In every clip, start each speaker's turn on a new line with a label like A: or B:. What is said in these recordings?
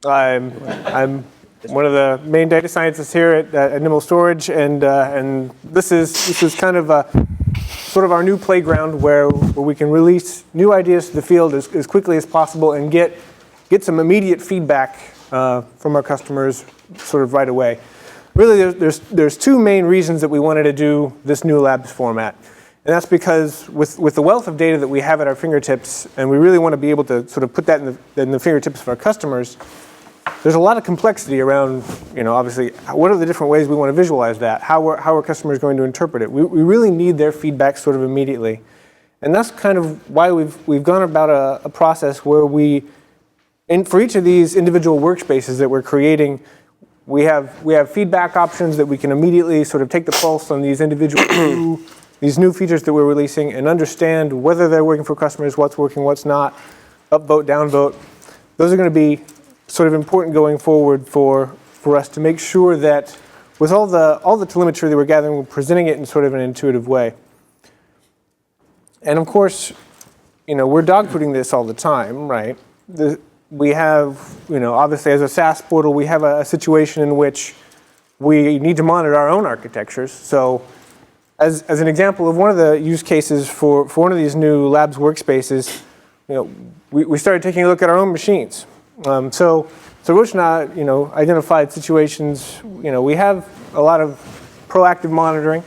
A: I'm one of the main data scientists here at Nimble Storage, and this is kind of sort of our new playground where we can release new ideas to the field as quickly as possible and get some immediate feedback from our customers sort of right away. Really, there's two main reasons that we wanted to do this new labs format. And that's because with the wealth of data that we have at our fingertips, and we really want to be able to sort of put that in the fingertips of our customers, there's a lot of complexity around, obviously, what are the different ways we want to visualize that? How are customers going to interpret it? We really need their feedback sort of immediately. And that's kind of why we've gone about a process where for each of these individual workspaces that we're creating, we have feedback options that we can immediately sort of take the pulse on these individual these new features that we're releasing and understand whether they're working for customers, what's working, what's not, upvote, downvote. Those are going to be sort of important going forward for us to make sure that with all the telemetry that we're gathering, we're presenting it in sort of an intuitive way. And of course, we're dogfooding this all the time, right? We have, obviously as a SaaS portal, we have a situation in which we need to monitor our own architectures. So as an example of one of the use cases for one of these new labs workspaces, we started taking a look at our own machines. So Roshna, identified situations. We have a lot of proactive monitoring.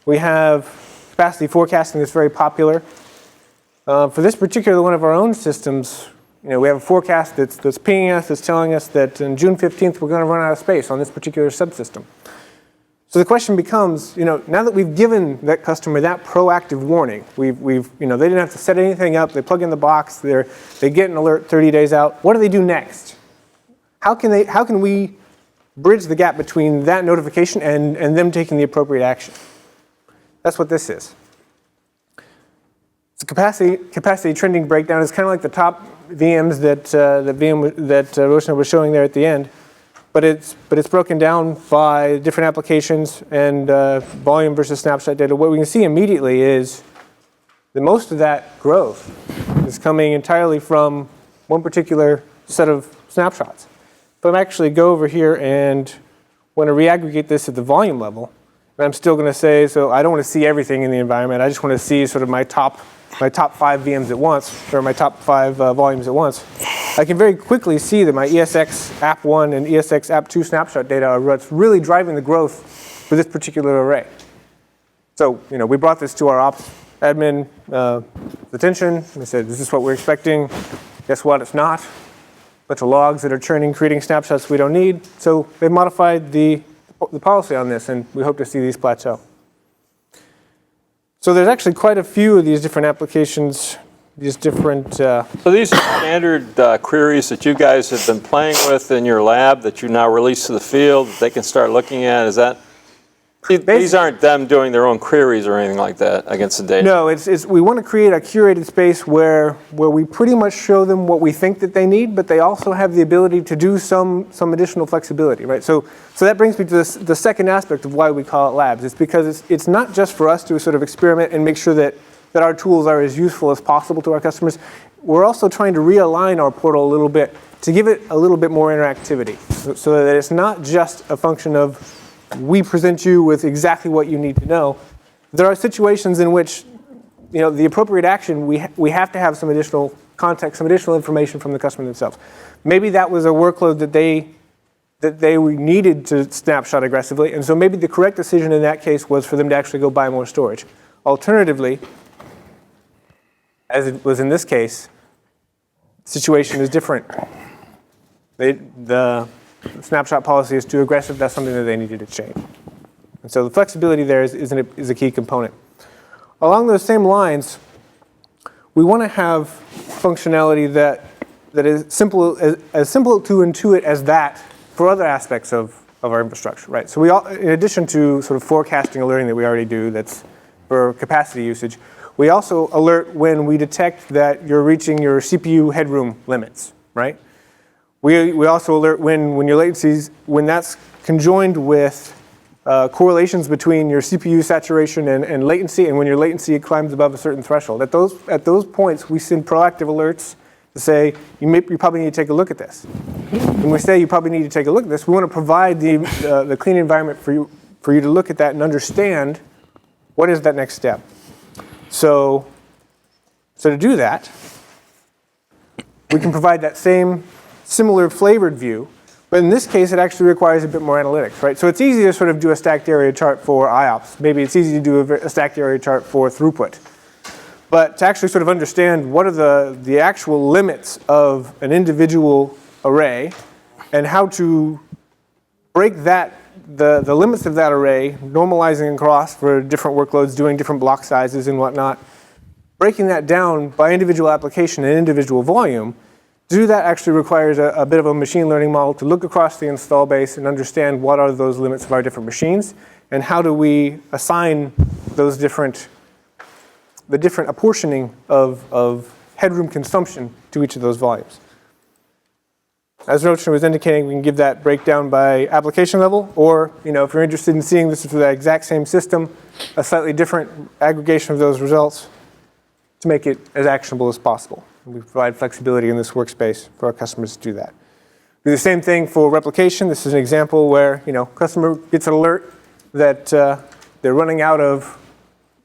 A: We have capacity forecasting that's very popular. For this particular one of our own systems, we have a forecast that's pinging us, that's telling us that on June 15th we're going to run out of space on this particular subsystem. So the question becomes, now that we've given that customer that proactive warning, they didn't have to set anything up. They plug in the box. They get an alert 30 days out. What do they do next? How can we bridge the gap between that notification and them taking the appropriate action? That's what this is. It's a capacity trending breakdown. It's kind of like the top VMs that Roshna was showing there at the end. But it's broken down by different applications and volume versus snapshot data. What we can see immediately is that most of that growth is coming entirely from one particular set of snapshots. But I'm actually go over here and want to reaggregate this at the volume level. And I'm still going to say, so I don't want to see everything in the environment. I just want to see sort of my top 5 VMs at once, or my top 5 volumes at once. I can very quickly see that my ESX app 1 and ESX app 2 snapshot data are what's really driving the growth for this particular array. So, we brought this to our ops admin attention. We said, is this what we're expecting? Guess what? It's not. A bunch of logs that are churning, creating snapshots we don't need. So they modified the policy on this, and we hope to see these plateau. So there's actually quite a few of these different applications, these different...
B: So these are standard queries that you guys have been playing with in your lab that you now release to the field that they can start looking at. Is that... These aren't them doing their own queries or anything like that against the data?
A: No, we want to create a curated space where we pretty much show them what we think that they need, but they also have the ability to do some additional flexibility, right? So that brings me to the second aspect of why we call it labs. It's because it's not just for us to sort of experiment and make sure that our tools are as useful as possible to our customers. We're also trying to realign our portal a little bit to give it a little bit more interactivity so that it's not just a function of we present you with exactly what you need to know. There are situations in which, the appropriate action, we have to have some additional context, some additional information from the customer themselves. Maybe that was a workload that they needed to snapshot aggressively, and so maybe the correct decision in that case was for them to actually go buy more storage. Alternatively, as it was in this case, the situation is different. The snapshot policy is too aggressive. That's something that they needed to change. And so the flexibility there is a key component. Along those same lines, we want to have functionality that is as simple to intuit as that for other aspects of our infrastructure, right? So in addition to sort of forecasting alerting that we already do, that's for capacity usage, we also alert when we detect that you're reaching your CPU headroom limits, right? We also alert when your latencies, when that's conjoined with correlations between your CPU saturation and latency, and when your latency climbs above a certain threshold. At those points, we send proactive alerts to say, you probably need to take a look at this. When we say you probably need to take a look at this, we want to provide the clean environment for you to look at that and understand what is that next step. So to do that, we can provide that same similar flavored view, but in this case, it actually requires a bit more analytics, right? So it's easy to sort of do a stacked area chart for IOPS. Maybe it's easy to do a stacked area chart for throughput. But to actually sort of understand what are the actual limits of an individual array and how to break the limits of that array, normalizing across for different workloads, doing different block sizes and whatnot, breaking that down by individual application and individual volume, to do that actually requires a bit of a machine learning model to look across the install base and understand what are those limits of our different machines and how do we assign those the different apportioning of headroom consumption to each of those volumes. As Roshan was indicating, we can give that breakdown by application level, or if you're interested in seeing this for the exact same system, a slightly different aggregation of those results to make it as actionable as possible. We provide flexibility in this workspace for our customers to do that. Do the same thing for replication. This is an example where customer gets an alert that they're running out of,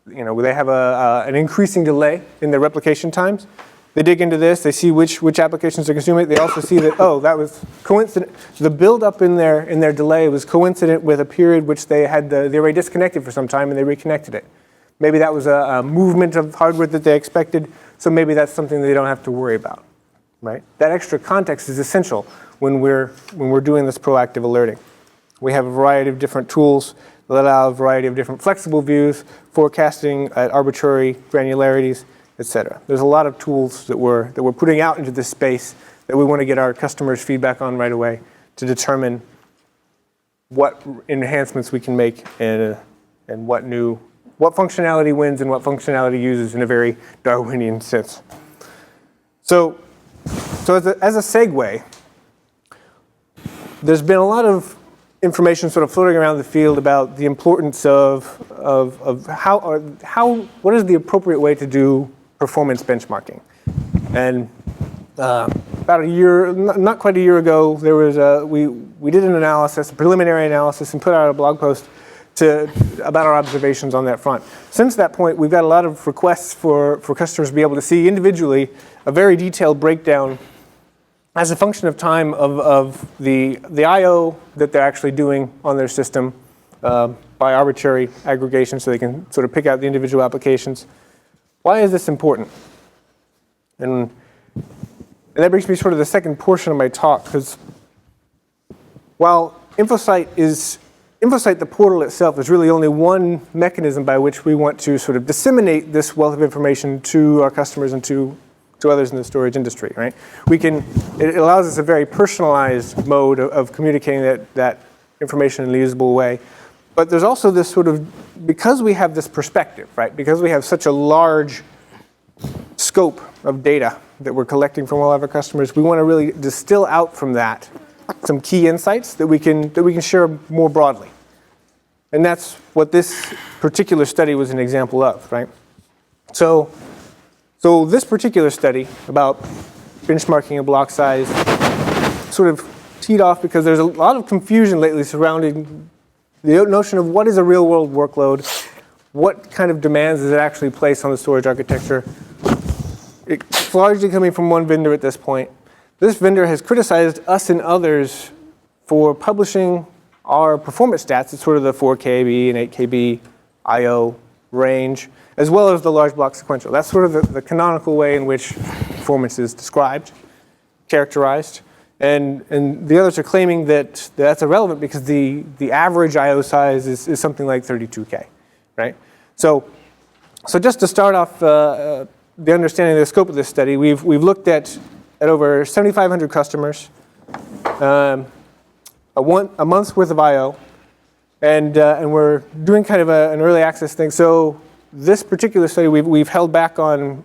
A: they have an increasing delay in their replication times. They dig into this. They see which applications are consuming it. They also see that that was coincident. The buildup in their delay was coincident with a period which they had the array disconnected for some time and they reconnected it. Maybe that was a movement of hardware that they expected, so maybe that's something they don't have to worry about, right? That extra context is essential when we're doing this proactive alerting. We have a variety of different tools that allow a variety of different flexible views, forecasting at arbitrary granularities, et cetera. There's a lot of tools that we're putting out into this space that we want to get our customers' feedback on right away to determine what enhancements we can make and what functionality wins and what functionality uses in a very Darwinian sense. So as a segue, there's been a lot of information sort of floating around the field about the importance of what is the appropriate way to do performance benchmarking. And about a year, not quite a year ago, there was we did an analysis, a preliminary analysis, and put out a blog post about our observations on that front. Since that point, we've got a lot of requests for customers to be able to see individually a very detailed breakdown as a function of time of the I/O that they're actually doing on their system by arbitrary aggregation, so they can sort of pick out the individual applications. Why is this important? And that brings me sort of the second portion of my talk, because while Infosight, the portal itself, is really only one mechanism by which we want to sort of disseminate this wealth of information to our customers and to others in the storage industry, right? It allows us a very personalized mode of communicating that information in a usable way. But there's also this sort of, because we have this perspective, right? Because we have such a large scope of data that we're collecting from all of our customers, we want to really distill out from that some key insights that we can share more broadly. And that's what this particular study was an example of, right? So this particular study about benchmarking a block size sort of teed off because there's a lot of confusion lately surrounding the notion of what is a real-world workload, what kind of demands does it actually place on the storage architecture. It's largely coming from one vendor at this point. This vendor has criticized us and others for publishing our performance stats. It's sort of the 4 KB and 8 KB I/O range, as well as the large block sequential. That's sort of the canonical way in which performance is described, characterized. And the others are claiming that that's irrelevant because the average I/O size is something like 32K, right? So just to start off the understanding of the scope of this study, we've looked at over 7,500 customers, a month's worth of I/O, and we're doing kind of an early access thing. So this particular study, we've held back on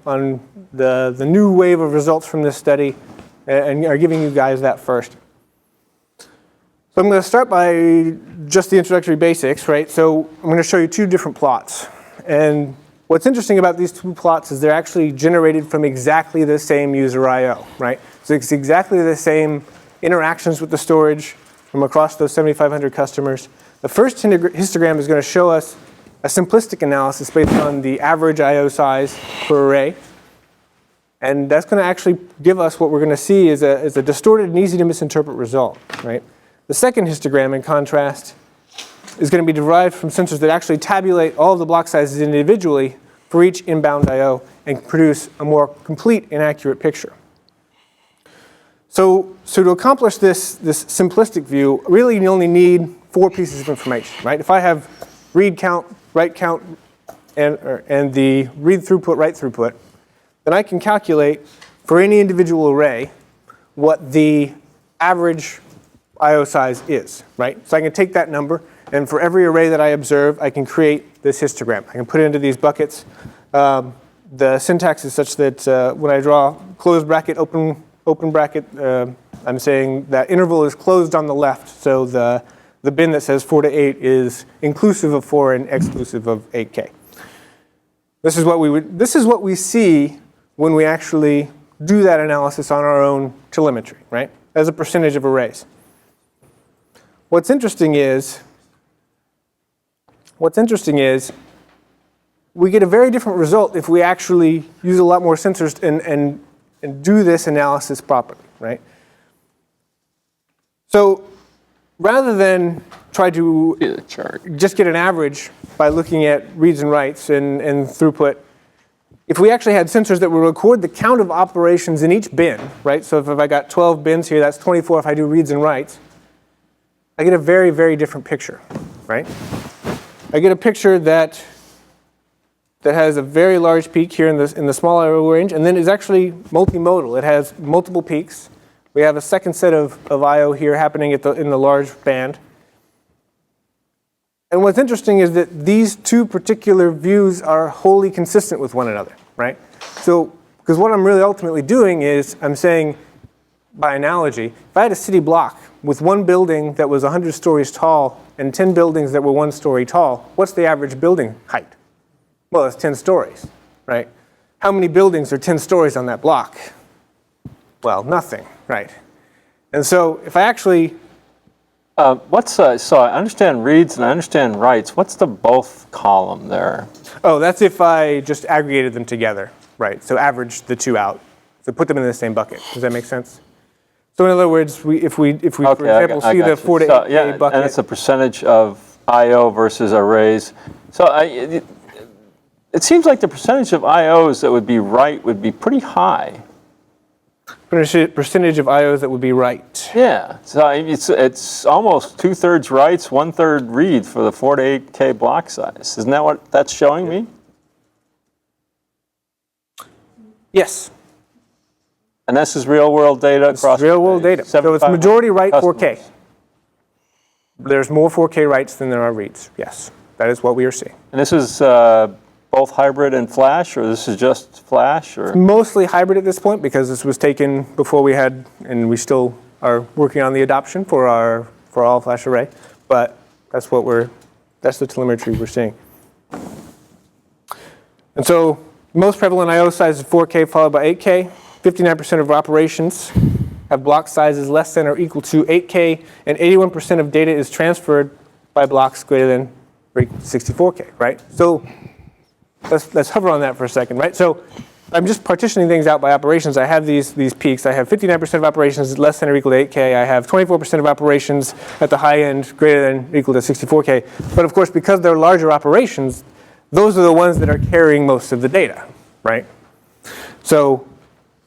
A: the new wave of results from this study and are giving you guys that first. So I'm going to start by just the introductory basics, right? So I'm going to show you two different plots. And What's interesting about these two plots is they're actually generated from exactly the same user I/O, right? So it's exactly the same interactions with the storage from across those 7,500 customers. The first histogram is going to show us a simplistic analysis based on the average I/O size per array. And that's going to actually give us what we're going to see is a distorted and easy to misinterpret result, right? The second histogram, in contrast, is going to be derived from sensors that actually tabulate all of the block sizes individually for each inbound I/O and produce a more complete and accurate picture. So to accomplish this simplistic view, really you only need 4 pieces of information, right? If I have read count, write count, and the read throughput, write throughput, then I can calculate for any individual array what the average I/O size is, right? So I can take that number, and for every array that I observe, I can create this histogram. I can put it into these buckets. The syntax is such that when I draw closed bracket, open bracket, I'm saying that interval is closed on the left, so the bin that says 4 to 8 is inclusive of 4 and exclusive of 8K. This is what we see when we actually do that analysis on our own telemetry, right? As a percentage of arrays. What's interesting is we get a very different result if we actually use a lot more sensors and do this analysis properly, right? So rather than try to just get an average by looking at reads and writes and throughput, if we actually had sensors that would record the count of operations in each bin, right? So if I got 12 bins here, that's 24 if I do reads and writes. I get a very, very different picture, right? I get a picture that has a very large peak here in the small I/O range, and then is actually multimodal. It has multiple peaks. We have a second set of I/O here happening in the large band. And what's interesting is that these two particular views are wholly consistent with one another, right? So, because what I'm really ultimately doing is I'm saying, by analogy, if I had a city block with one building that was 100 stories tall and 10 buildings that were 1 story tall, what's the average building height? Well, it's 10 stories, right? How many buildings are 10 stories on that block? Well, nothing, right? And so if I actually...
B: so I understand reads and I understand writes. What's the both column there?
A: Oh, that's if I just aggregated them together, right? So average the two out. So put them in the same bucket. Does that make sense? So in other words, if we for example, see the 4 to 8K bucket.
B: And it's a percentage of I/O versus arrays. So it seems like the percentage of I/Os that would be write would be pretty high.
A: Percentage of I/Os that would be right.
B: Yeah, so it's almost 2/3 writes, 1/3 read for the 4 to 8K block size. Isn't that what that's showing me?
A: Yes.
B: And this is real world data across
A: real world data. So it's majority write 4K. There's more 4K writes than there are reads. Yes, that is what we are seeing.
B: And this is both hybrid and flash, or this is just flash, or
A: mostly hybrid at this point because this was taken before we had, and we still are working on the adoption for our all flash array. But that's the telemetry we're seeing. And so most prevalent I/O size is 4K followed by 8K. 59% of operations have block sizes less than or equal to 8K, and 81% of data is transferred by blocks greater than or equal to 64K, right? So let's hover on that for a second, right? So I'm just partitioning things out by operations. I have these peaks. I have 59% of operations less than or equal to 8K. I have 24% of operations at the high end greater than or equal to 64K. But of course, because they're larger operations, those are the ones that are carrying most of the data, right? So,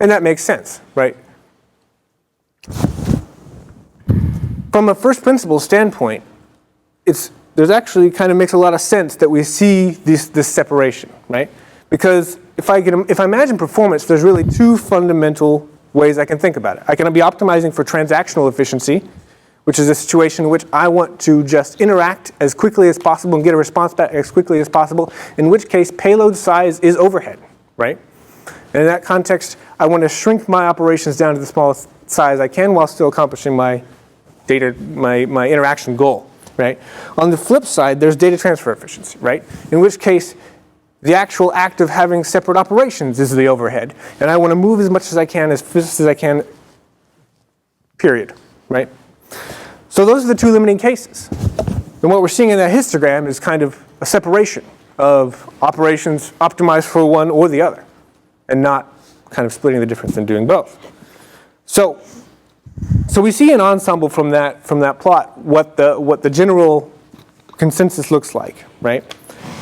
A: and that makes sense, right? From a first principle standpoint, there's actually kind of makes a lot of sense that we see this separation, right? Because if I imagine performance, there's really two fundamental ways I can think about it. I can be optimizing for transactional efficiency, which is a situation in which I want to just interact as quickly as possible and get a response back as quickly as possible, in which case payload size is overhead, right? And in that context, I want to shrink my operations down to the smallest size I can while still accomplishing my data, my interaction goal, right? On the flip side, there's data transfer efficiency, right? In which case, The actual act of having separate operations is the overhead. And I want to move as much as I can, as fast as I can, period, right? So those are the two limiting cases. And what we're seeing in that histogram is kind of a separation of operations optimized for one or the other, and not kind of splitting the difference and doing both. So we see an ensemble from that plot what the general consensus looks like, right?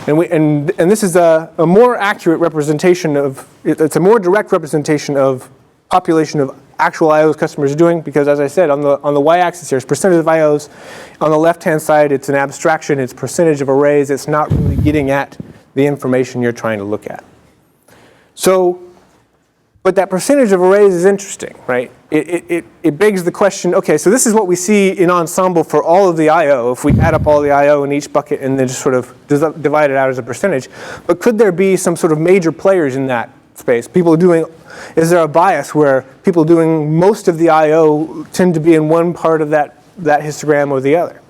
A: And this is a more accurate representation of, it's a more direct representation of population of actual IOs customers are doing, because as I said, on the y-axis here is percentage of IOs. On the left-hand side, it's an abstraction, it's percentage of arrays. It's not really getting at the information you're trying to look at. So, but that percentage of arrays is interesting, right? It begs the question, okay, so this is what we see in ensemble for all of the I/O, if we add up all the I/O in each bucket and then just sort of divide it out as a percentage. But could there be some sort of major players in that space? People doing, is there a bias where people doing most of the I/O tend to be in one part of that histogram or the other?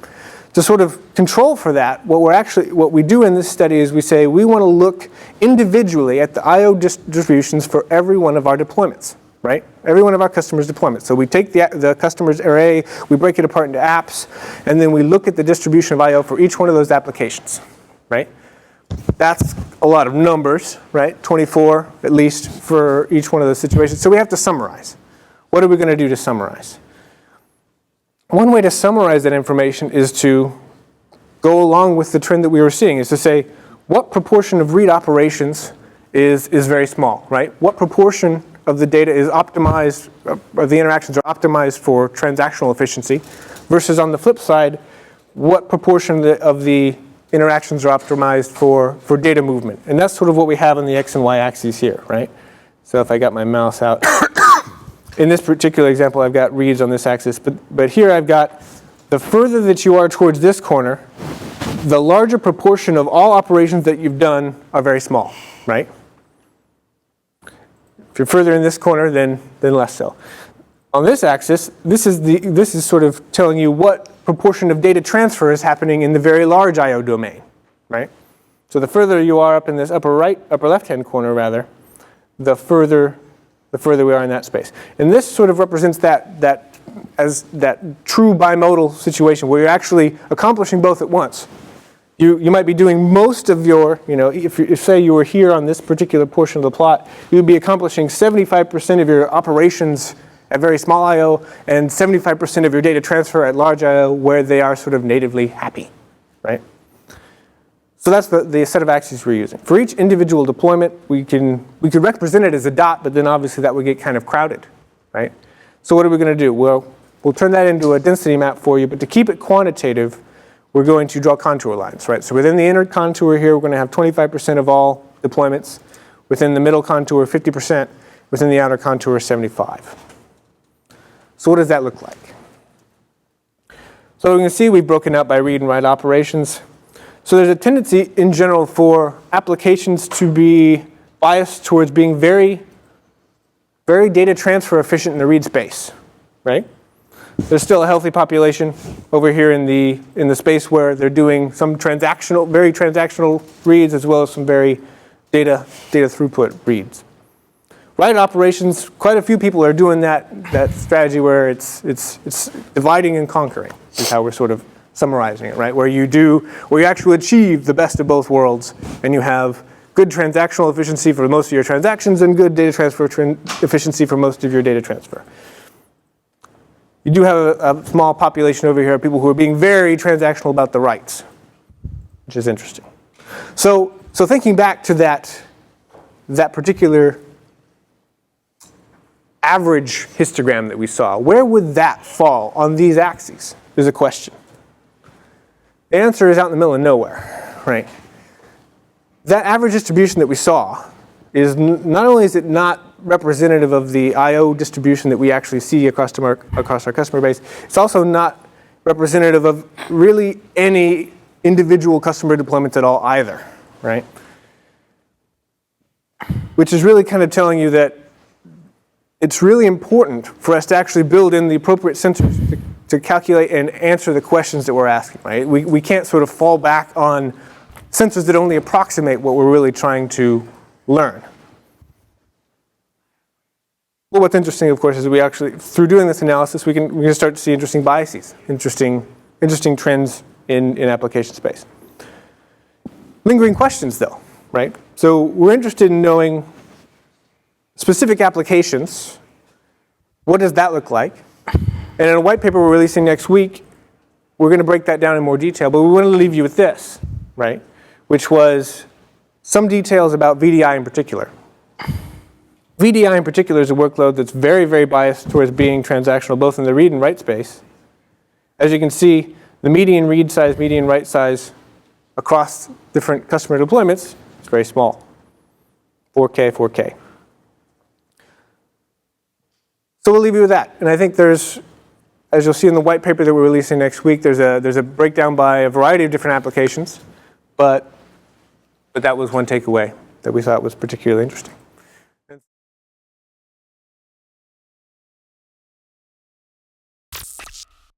A: To sort of control for that, what we do in this study is we say we want to look individually at the I/O distributions for every one of our deployments, right? Every one of our customers' deployments. So we take the customer's array, we break it apart into apps, and then we look at the distribution of I/O for each one of those applications, right? That's a lot of numbers, right? 24 at least for each one of those situations. So we have to summarize. What are we going to do to summarize? One way to summarize that information is to go along with the trend that we were seeing, is to say what proportion of read operations is very small, right? What proportion of the data is optimized, or the interactions are optimized for transactional efficiency, versus on the flip side, what proportion of the interactions are optimized for data movement. And that's sort of what we have on the X and Y axes here, right? So if I got my mouse out, in this particular example, I've got reads on this axis, but here I've got the further that you are towards this corner, the larger proportion of all operations that you've done are very small, right? If you're further in this corner, then less so. On this axis, this is sort of telling you what proportion of data transfer is happening in the very large I/O domain, right? So the further you are up in this upper left-hand corner, rather, the further we are in that space. And this sort of represents that as that true bimodal situation where you're actually accomplishing both at once. You might be doing most of your, if say you were here on this particular portion of the plot, you would be accomplishing 75% of your operations at very small I/O and 75% of your data transfer at large I/O where they are sort of natively happy, right? So that's the set of axes we're using. For each individual deployment, we could represent it as a dot, but then obviously that would get kind of crowded, right? So what are we going to do? Well, we'll turn that into a density map for you, but to keep it quantitative, we're going to draw contour lines, right? So within the inner contour here, we're going to have 25% of all deployments. Within the middle contour, 50%. Within the outer contour, 75%. So what does that look like? So we can see we've broken out by read and write operations. So there's a tendency in general for applications to be biased towards being very, very data transfer efficient in the read space, right? There's still a healthy population over here in the space where they're doing some very transactional reads as well as some very data throughput reads. Write operations, quite a few people are doing that strategy where it's dividing and conquering is how we're sort of summarizing it, right? Where you actually achieve the best of both worlds and you have good transactional efficiency for most of your transactions and good data transfer efficiency for most of your data transfer. You do have a small population over here of people who are being very transactional about the writes, which is interesting. So thinking back to that particular average histogram that we saw, where would that fall on these axes is a question. The answer is out in the middle of nowhere, right? That average distribution that we saw is not only is it not representative of the I/O distribution that we actually see across our customer base, it's also not representative of really any individual customer deployments at all either, right? Which is really kind of telling you that it's really important for us to actually build in the appropriate sensors to calculate and answer the questions that we're asking, right? We can't sort of fall back on sensors that only approximate what we're really trying to learn. Well, what's interesting, of course, is we actually, through doing this analysis, we can start to see interesting biases, interesting trends in application space. Lingering questions, though, right? So we're interested in knowing specific applications. What does that look like? And in a white paper we're releasing next week, we're going to break that down in more detail, but we want to leave you with this, right? Which was some details about VDI in particular. VDI in particular is a workload that's very, very biased towards being transactional, both in the read and write space. As you can see, the median read size, median write size across different customer deployments is very small. 4K, 4K. So we'll leave you with that. And I think there's, as you'll see in the white paper that we're releasing next week, there's a breakdown by a variety of different applications. But that was one takeaway that we thought was particularly interesting.